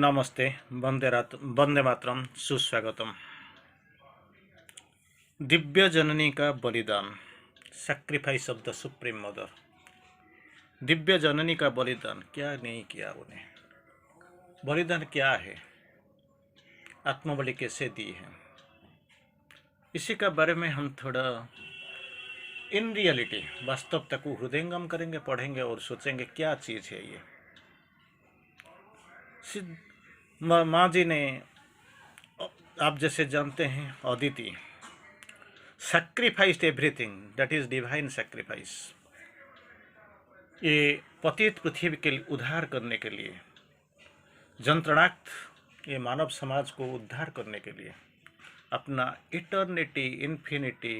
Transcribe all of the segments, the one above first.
नमस्ते। वंदे मातरम। सुस्वागतम। दिव्य जननी का बलिदान, sacrifice of the supreme mother. Divya जननी का बलिदान क्या नहीं किया उन्हें। बलिदान क्या है, आत्मबलि कैसे दी है, इसी का बारे में हम थोड़ा इन रियलिटी वास्तवता को हृदयंगम करेंगे, पढ़ेंगे और सोचेंगे क्या चीज़ है ये। माँ जी ने, आप जैसे जानते हैं, Aditi sacrificed everything, that is divine sacrifice. ये पतित पृथ्वी के उद्धार करने के लिए, जंत्रणाक्त ये मानव समाज को उद्धार करने के लिए अपना इटर्निटी, इन्फिनिटी,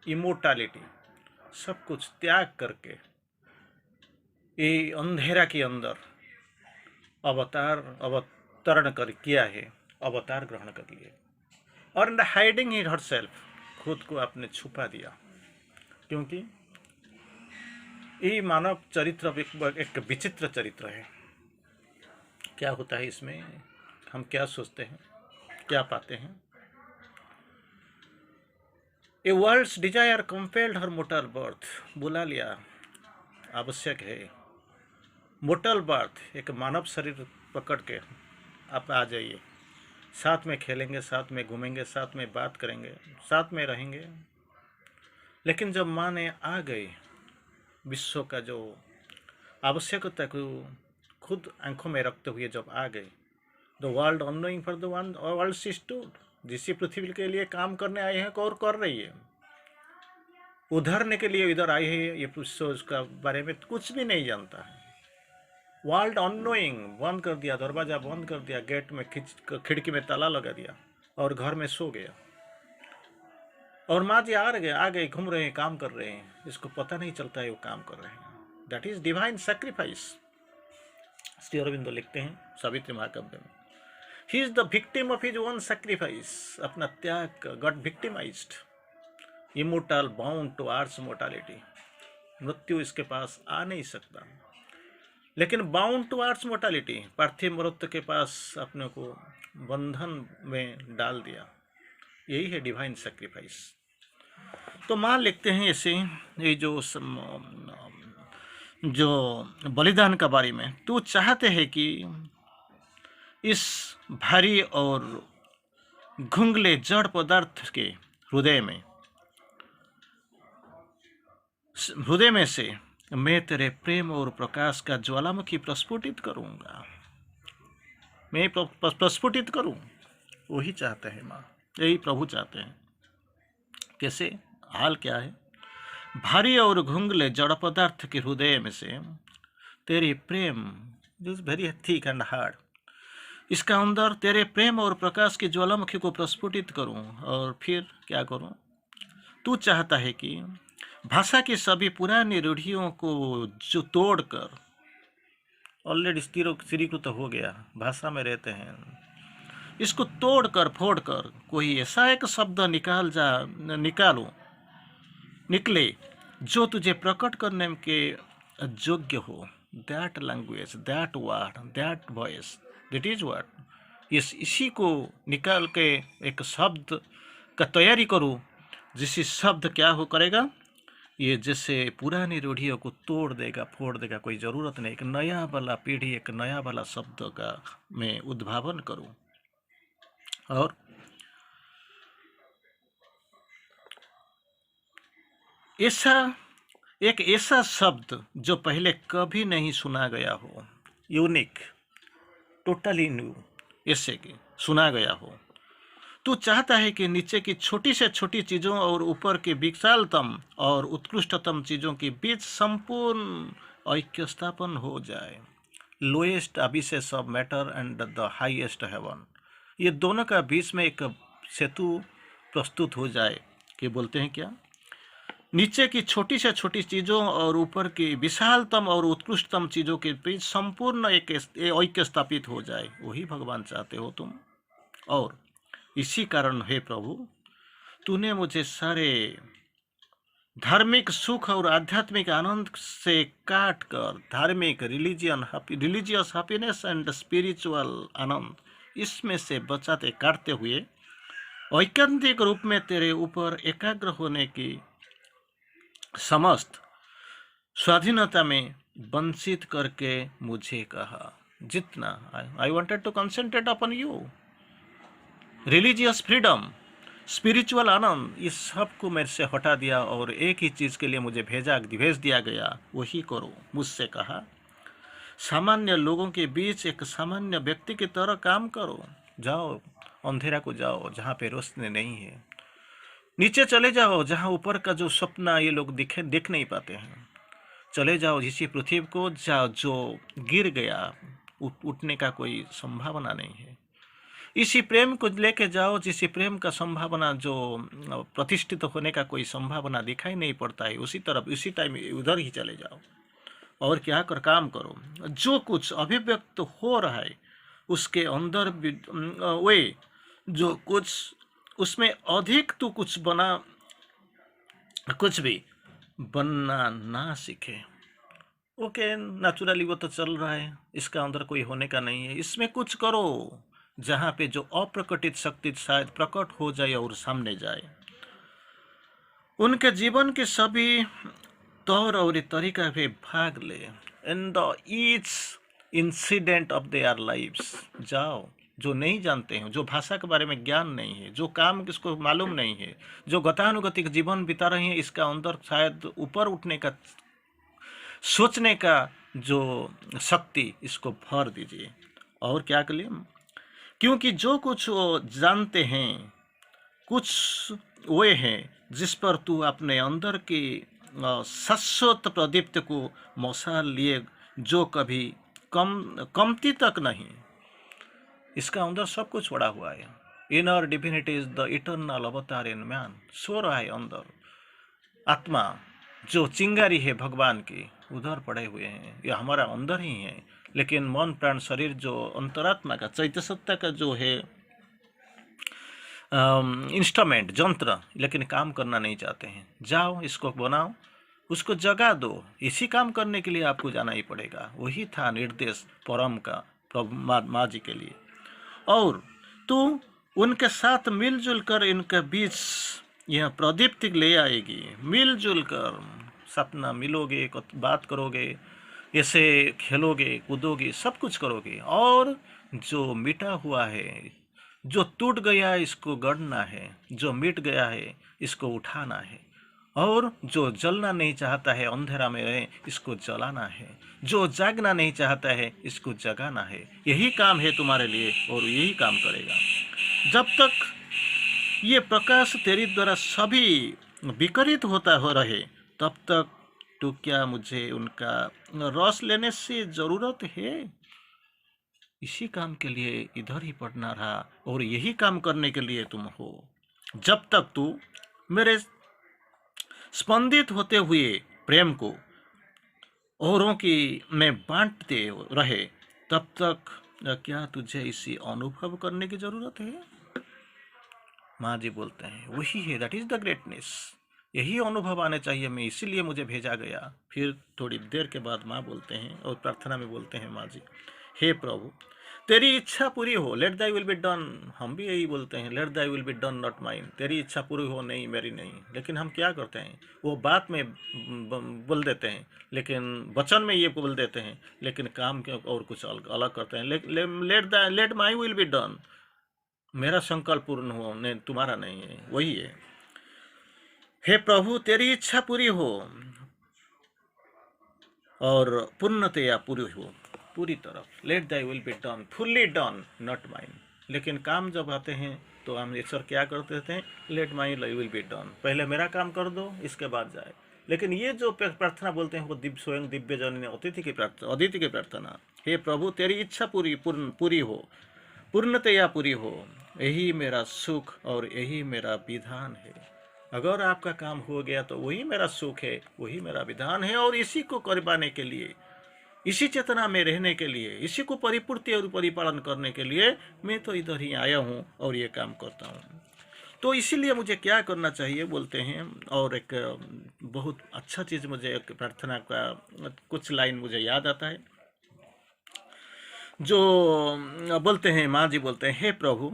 इमोर्टैलिटी सब कुछ त्याग करके ये अंधेरा के अंदर अवतरण कर किया है, अवतार ग्रहण कर लिए। और in the hiding in herself, खुद को आपने छुपा दिया। क्योंकि ये मानव चरित्र एक विचित्र चरित्र है। क्या होता है इसमें, हम क्या सोचते हैं, क्या पाते हैं। A world's desire compelled her mortal birth, बुला लिया, आवश्यक है मोटल बर्थ, एक मानव शरीर पकड़ के आप आ जाइए, साथ में खेलेंगे, साथ में घूमेंगे, साथ में बात करेंगे, साथ में रहेंगे। लेकिन जब माँ ने आ गई, विश्व का जो आवश्यकता को खुद आंखों में रखते हुए जब आ गए, the world annoying for the one world she stood, जिस पृथ्वी के लिए काम करने आए हैं और कर रही है, उधरने के लिए इधर आई है, ये विश्व उसका बारे में कुछ भी नहीं जानता है। वर्ल्ड अनोइंग, बंद कर दिया, दरवाजा बंद कर दिया, गेट में खिड़की में ताला लगा दिया और घर में सो गया। और माँ जी आ गए, घूम रहे हैं, काम कर रहे हैं, इसको पता नहीं चलता है वो काम कर रहे हैं। That is divine sacrifice. Shri Aurobindo लिखते हैं सावित्री महाकाव्य में, he is the victim of his own sacrifice, अपना त्याग got victimised, immortal, bound to earth's mortality, मृत्यु इसके पास आ नहीं सकता, लेकिन बाउंड टू आर्ट्स मोर्टालिटी, पार्थिव मृत्यु के पास अपने को बंधन में डाल दिया। यही है डिवाइन सैक्रिफाइस। तो मान लिखते हैं ऐसे, ये जो बलिदान का बारे में, तो चाहते हैं कि इस भारी और घुंगले जड़ पदार्थ के हृदय में से मैं तेरे प्रेम और प्रकाश का ज्वालामुखी प्रस्फुटित करूंगा, मैं प्रस्फुटित करूं। वही चाहते हैं माँ, यही प्रभु चाहते हैं। कैसे, हाल क्या है, भारी और घुंगले जड़ पदार्थ के हृदय में से तेरे प्रेम, this very thick and hard, इसका अंदर तेरे प्रेम और प्रकाश की ज्वालामुखी को प्रस्फुटित करूं। और फिर क्या करूं, तू चाहता है कि भाषा की सभी पुरानी रूढ़ियों को जो तोड़कर, ऑलरेडी स्थिरीकृत हो गया, भाषा में रहते हैं, इसको तोड़कर फोड़कर कोई ऐसा एक शब्द निकले जो तुझे प्रकट करने के योग्य हो। That language, that word, that voice, that is word. इसी को निकाल के एक शब्द का तैयारी करूँ, जिस शब्द क्या हो करेगा, ये जैसे पुरानी रूढ़ियों को तोड़ देगा, फोड़ देगा, कोई ज़रूरत नहीं, एक नया वाला पीढ़ी, एक नया वाला शब्द का मैं उद्भावन करूं। और एक ऐसा शब्द जो पहले कभी नहीं सुना गया हो, यूनिक, टोटली न्यू, ऐसे कि सुना गया हो। तू चाहता है कि नीचे की छोटी से छोटी चीज़ों और ऊपर की विशालतम और उत्कृष्टतम चीज़ों के बीच संपूर्ण ऐक्य स्थापन हो जाए। Lowest abysses of matter and the highest heaven, ये दोनों का बीच में एक सेतु प्रस्तुत हो जाए। कि बोलते हैं क्या, नीचे की छोटी से छोटी चीज़ों और ऊपर की विशालतम और उत्कृष्टतम चीज़ों के बीच संपूर्ण एक ऐक्य स्थापित हो जाए। वही भगवान चाहते हो तुम। और इसी कारण हे प्रभु, तूने मुझे सारे धार्मिक सुख और आध्यात्मिक आनंद से काट कर धार्मिक रिलीजियस हैप्पीनेस एंड स्पिरिचुअल आनंद, इसमें से बचाते काटते हुए ऐकांतिक रूप में तेरे ऊपर एकाग्र होने की समस्त स्वाधीनता में वंचित करके मुझे कहा। जितना I wanted to concentrate upon you, religious freedom, spiritual आनंद, इस सब को मेरे से हटा दिया और एक ही चीज़ के लिए मुझे भेज दिया गया, वही करो। मुझसे कहा, सामान्य लोगों के बीच एक सामान्य व्यक्ति की तरह काम करो। जाओ अंधेरा को जाओ जहाँ पे रोशनी नहीं है, नीचे चले जाओ जहाँ ऊपर का जो सपना ये लोग देख नहीं पाते हैं। चले जाओ इसी पृथ्वी को जो गिर गया, उठने का कोई संभावना नहीं है। इसी प्रेम को लेके जाओ जिसी प्रेम का संभावना जो प्रतिष्ठित होने का कोई संभावना दिखाई नहीं पड़ता है, उसी तरफ उसी टाइम उधर ही चले जाओ और क्या कर काम करो। जो कुछ अभिव्यक्त हो रहा है उसके अंदर वे जो कुछ उसमें अधिक तो कुछ भी बनना ना सीखे। ओके, नेचुरली वो तो चल रहा है, इसका अंदर कोई होने का नहीं है। इसमें कुछ करो जहाँ पे जो अप्रकटित शक्ति शायद प्रकट हो जाए और सामने जाए। उनके जीवन के सभी तौर और तरीका पे भाग ले, in the each incident of their lives. जाओ, जो नहीं जानते हैं, जो भाषा के बारे में ज्ञान नहीं है, जो काम किसको मालूम नहीं है, जो गतानुगतिक जीवन बिता रहे हैं, इसका अंदर शायद ऊपर उठने का सोचने का जो शक्ति, इसको भर दीजिए। और क्या करिए, क्योंकि जो कुछ वो जानते हैं कुछ वे हैं जिस पर तू अपने अंदर की शाश्वत प्रदीप्त को मौसाल लिए, जो कभी कमती तक नहीं, इसका अंदर सब कुछ पड़ा हुआ है। Inner divinity is the eternal अवतार इन मैन। सो रहा है अंदर आत्मा जो चिंगारी है भगवान की, उधर पड़े हुए हैं, ये हमारा अंदर ही है। लेकिन मन प्राण शरीर जो अंतरात्मा का चैत्य सत्ता का जो है इंस्ट्रूमेंट यंत्र, लेकिन काम करना नहीं चाहते हैं। जाओ इसको बनाओ, उसको जगा दो। इसी काम करने के लिए आपको जाना ही पड़ेगा। वही था निर्देश परम का प्रभु माँ जी के लिए। और तू उनके साथ मिलजुल कर इनके बीच यह प्रदीप्ति ले आएगी। मिलजुल कर सपना मिलोगे, बात करोगे, ऐसे खेलोगे कूदोगे, सब कुछ करोगे। और जो मिटा हुआ है, जो टूट गया है, इसको गढ़ना है। जो मिट गया है, इसको उठाना है। और जो जलना नहीं चाहता है, अंधेरा में रहे, इसको जलाना है। जो जागना नहीं चाहता है, इसको जगाना है। यही काम है तुम्हारे लिए और यही काम करेगा। जब तक ये प्रकाश तेरी द्वारा सभी विकरित होता हो रहे, तब तक तो क्या मुझे उनका रस लेने से जरूरत है? इसी काम के लिए इधर ही पढ़ना रहा और यही काम करने के लिए तुम हो। जब तक तू मेरे स्पंदित होते हुए प्रेम को औरों की में बांटते रहे, तब तक क्या तुझे इसी अनुभव करने की जरूरत है? माँ जी बोलते हैं वही है, दैट इज द ग्रेटनेस। यही अनुभव आने चाहिए, मैं इसीलिए मुझे भेजा गया। फिर थोड़ी देर के बाद माँ बोलते हैं और प्रार्थना में बोलते हैं माँ जी, हे प्रभु तेरी इच्छा पूरी हो, let thy will be done. हम भी यही बोलते हैं, let thy will be done not mine. तेरी इच्छा पूरी हो, नहीं मेरी नहीं। लेकिन हम क्या करते हैं, वो बात में बोल देते हैं, लेकिन वचन में ये बोल देते हैं, लेकिन काम के और कुछ अलग करते हैं। Let my will be done, मेरा संकल्प पूर्ण हो, नहीं तुम्हारा नहीं है, वही है। हे प्रभु तेरी इच्छा पूरी हो और पूर्णतया पूरी हो, पूरी तरफ। Let thy will be done, fully done not mine. लेकिन काम जब आते हैं तो हम ईश्वर क्या करते थे, let my will be done, पहले मेरा काम कर दो, इसके बाद जाए। लेकिन ये जो प्रार्थना बोलते हैं वो स्वयं दिव्य जन ने अतिथि की प्रार्थना। हे प्रभु तेरी इच्छा पूरी हो, पूर्णतया पूरी हो, यही मेरा सुख और यही मेरा विधान है। अगर आपका काम हो गया तो वही मेरा सुख है, वही मेरा विधान है। और इसी को करवाने के लिए, इसी चेतना में रहने के लिए, इसी को परिपूर्ति और परिपालन करने के लिए मैं तो इधर ही आया हूँ और ये काम करता हूँ। तो इसीलिए मुझे क्या करना चाहिए बोलते हैं। और एक बहुत अच्छा चीज़, मुझे एक प्रार्थना का कुछ लाइन मुझे याद आता है, जो बोलते हैं, माँ जी बोलते हैं, हे प्रभु,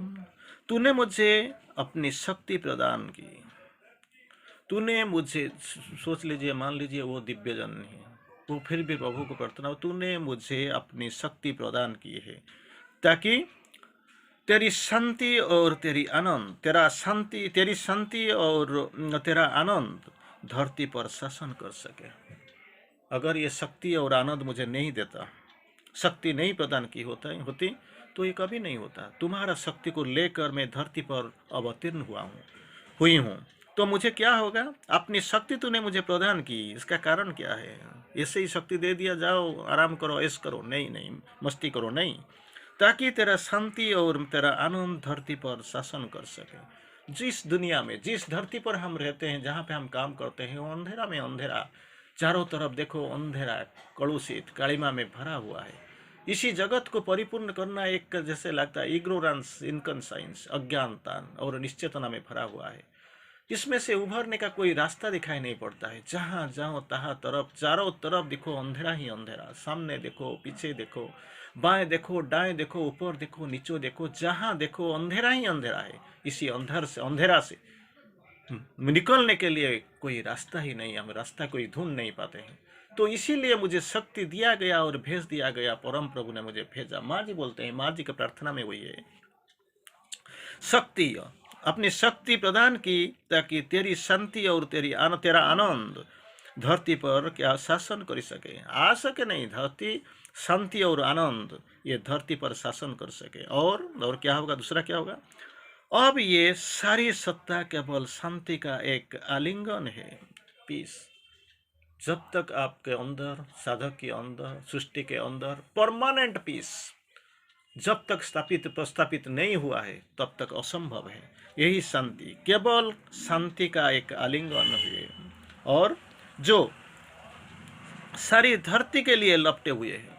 तूने मुझे अपनी शक्ति प्रदान की। तूने मुझे, सोच लीजिए, मान लीजिए वो दिव्य जन है, वो फिर भी प्रभु को प्रार्थना, तूने मुझे अपनी शक्ति प्रदान की है ताकि तेरी शांति और तेरी आनंद, तेरी शांति और तेरा आनंद धरती पर शासन कर सके। अगर ये शक्ति और आनंद मुझे नहीं देता, शक्ति नहीं प्रदान की होती तो ये कभी नहीं होता। तुम्हारा शक्ति को लेकर मैं धरती पर अवतीर्ण हुई हूँ। तो मुझे क्या होगा? अपनी शक्ति तूने मुझे प्रदान की, इसका कारण क्या है? ऐसे ही शक्ति दे दिया, जाओ आराम करो, ऐश करो? नहीं नहीं, मस्ती करो? नहीं, ताकि तेरा शांति और तेरा आनंद धरती पर शासन कर सके। जिस दुनिया में, जिस धरती पर हम रहते हैं, जहाँ पे हम काम करते हैं, वो अंधेरा में अंधेरा, चारों तरफ देखो अंधेरा, कलुषित, कालिमा में भरा हुआ है। इसी जगत को परिपूर्ण करना एक, जैसे लगता है, इग्नोरेंस, इनकॉन्साइंस, अज्ञानता और निश्चेतना में भरा हुआ है। इसमें से उभरने का कोई रास्ता दिखाई नहीं पड़ता है। जहाँ जाओ तहाँ तरफ, चारों तरफ देखो अंधेरा ही अंधेरा, सामने देखो, पीछे देखो, बाएं देखो, दाएं देखो, ऊपर देखो, नीचे देखो, जहाँ देखो अंधेरा ही अंधेरा है। इसी अंधेरा से निकलने के लिए कोई रास्ता ही नहीं, हम रास्ता कोई ढूंढ नहीं पाते हैं। तो इसीलिए मुझे शक्ति दिया गया और भेज दिया गया, परम प्रभु ने मुझे भेजा। माँ जी बोलते हैं, माँ जी की प्रार्थना में वही है, शक्ति, अपनी शक्ति प्रदान की ताकि तेरी शांति और तेरा आनंद धरती पर क्या शासन कर सके। आ सके नहीं, धरती, शांति और आनंद ये धरती पर शासन कर सके। और क्या होगा? दूसरा क्या होगा? अब ये सारी सत्ता केवल शांति का एक आलिंगन है, पीस। जब तक आपके अंदर, साधक के अंदर, सृष्टि के अंदर परमानेंट पीस जब तक प्रस्थापित नहीं हुआ है, तब तक असंभव है। यही शांति, केवल शांति का एक आलिंगन है, और जो सारी धरती के लिए लपटे हुए है।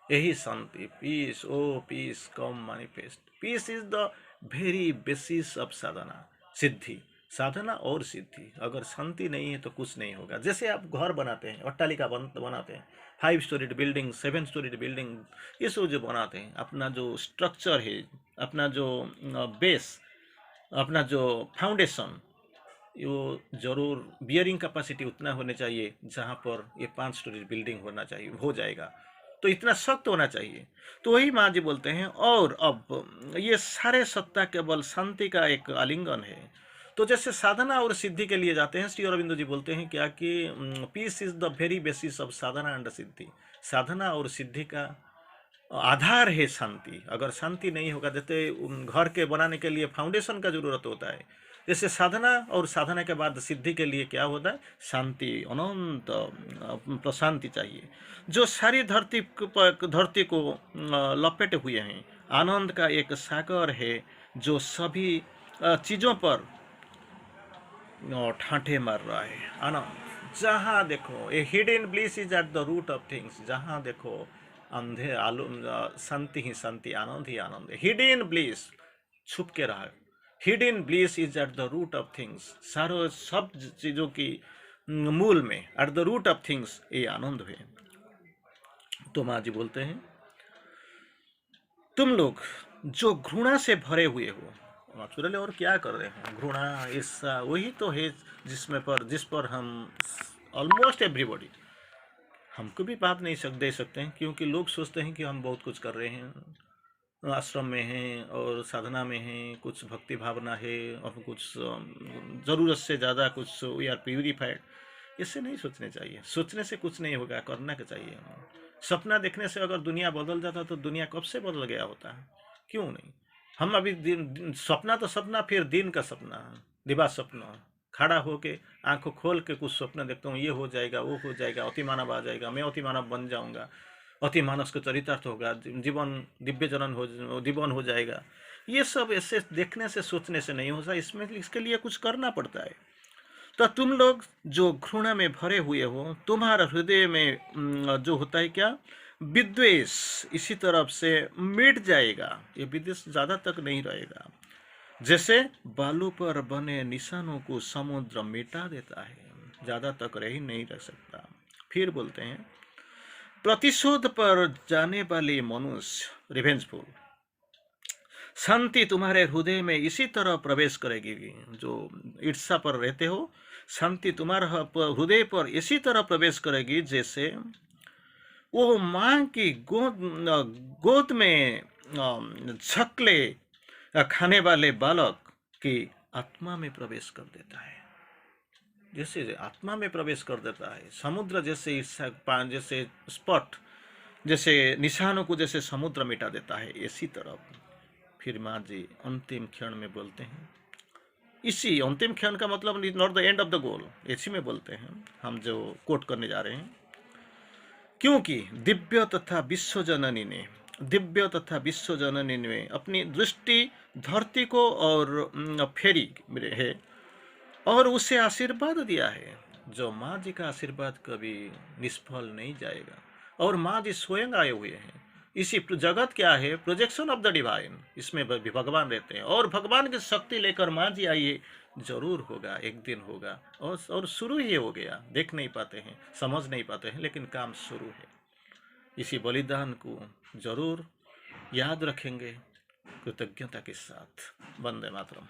यही शांति, peace, O peace come manifest. Peace is the very basis of sadhana, siddhi, साधना और सिद्धि। अगर शांति नहीं है तो कुछ नहीं होगा। जैसे आप घर बनाते हैं, अट्टालिका बनाते हैं, 5 स्टोरीड बिल्डिंग, 7 स्टोरीड बिल्डिंग, ये सब जो बनाते हैं, अपना जो स्ट्रक्चर है, अपना जो बेस, अपना जो फाउंडेशन, वो जरूर बियरिंग कैपेसिटी उतना होने चाहिए जहाँ पर ये 5 स्टोरी बिल्डिंग होना चाहिए, हो जाएगा। तो इतना सख्त होना चाहिए। तो वही माँ जी बोलते हैं, और अब ये सारे सत्ता केवल शांति का एक आलिंगन है। तो जैसे साधना और सिद्धि के लिए जाते हैं, श्री अरविंदो जी बोलते हैं क्या कि peace is the very basis of sadhana and siddhi. साधना और सिद्धि का आधार है शांति। अगर शांति नहीं होगा, जैसे घर के बनाने के लिए फाउंडेशन का जरूरत होता है, जैसे साधना, और साधना के बाद सिद्धि के लिए क्या होता है? शांति, अनंत प्रशांति चाहिए, जो सारी धरती को लपेटे हुए हैं। आनंद का एक सागर है जो सभी चीज़ों पर ठाठे मार रहा है। आनंद, जहाँ देखो, a hidden bliss is at the root of things. जहाँ देखो अंधे शांति ही शांति, आनंद ही आनंद है। हिडन ब्लिस, छुप के रहा। Hidden bliss is at the root of things. सारो सब चीज़ों की मूल में, at the root of things, ये आनंद है। तो माँ जी बोलते हैं, तुम लोग जो घृणा से भरे हुए हो, नेचुरली, और क्या कर रहे हैं? घृणा, ईर्ष्या, वही तो है जिस पर हम ऑलमोस्ट एवरीबॉडी, हमको भी पाप नहीं दे सकते हैं, क्योंकि लोग सोचते हैं कि हम बहुत कुछ कर रहे हैं, आश्रम में हैं और साधना में हैं, कुछ भक्ति भावना है, और कुछ ज़रूरत से ज़्यादा कुछ वी आर प्यूरिफाइड। इससे नहीं सोचने चाहिए। सोचने से कुछ नहीं होगा, करना क्या चाहिए। सपना देखने से अगर दुनिया बदल जाता तो दुनिया कब से बदल गया होता है, क्यों नहीं? हम अभी सपना तो सपना, फिर दिन का सपना, दिवा सपना, खड़ा होके आंखों खोल के कुछ सपना देखता हूँ, ये हो जाएगा, वो हो जाएगा, अति मानव आ जाएगा, मैं अति मानव बन जाऊंगा, अति मानस का चरितार्थ होगा, जीवन दिव्य हो जाएगा। ये सब ऐसे देखने से, सोचने से नहीं होता, इसके लिए कुछ करना पड़ता है। तो तुम लोग जो घृणा में भरे हुए हो, तुम्हारा हृदय में जो होता है क्या? विद्वेष, इसी तरफ से मिट जाएगा। ये विद्वेष ज़्यादा तक नहीं रहेगा। जैसे बालू पर बने निशानों को समुद्र मिटा देता है, ज्यादा तक रह ही नहीं रह सकता। फिर बोलते हैं, प्रतिशोध पर जाने वाली मनुष्य रिवेंजफुल, शांति तुम्हारे हृदय में इसी तरह प्रवेश करेगी। जो ईर्ष्या पर रहते हो, शांति तुम्हारे हृदय पर इसी तरह प्रवेश करेगी जैसे वो माँ की गोद में झकले खाने वाले बालक की आत्मा में प्रवेश कर देता है। जैसे आत्मा में प्रवेश कर देता है, समुद्र जैसे जैसे स्पॉट, जैसे निशानों को जैसे समुद्र मिटा देता है, इसी तरह फिर माँ जी अंतिम क्षण में बोलते हैं, इसी अंतिम क्षण का मतलब not the end of the goal, इसी में बोलते हैं हम जो कोट करने जा रहे हैं, क्योंकि दिव्य तथा विश्व जननी ने अपनी दृष्टि धरती को और फेरी है और उसे आशीर्वाद दिया है। जो माँ जी का आशीर्वाद कभी निष्फल नहीं जाएगा, और माँ जी स्वयं आए हुए हैं। इसी जगत क्या है, प्रोजेक्शन ऑफ द डिवाइन, इसमें भी भगवान रहते हैं और भगवान की शक्ति लेकर माँ जी आइए, जरूर होगा, एक दिन होगा। और शुरू ही हो गया, देख नहीं पाते हैं, समझ नहीं पाते हैं, लेकिन काम शुरू है। इसी बलिदान को जरूर याद रखेंगे कृतज्ञता के साथ। वंदे मातरम।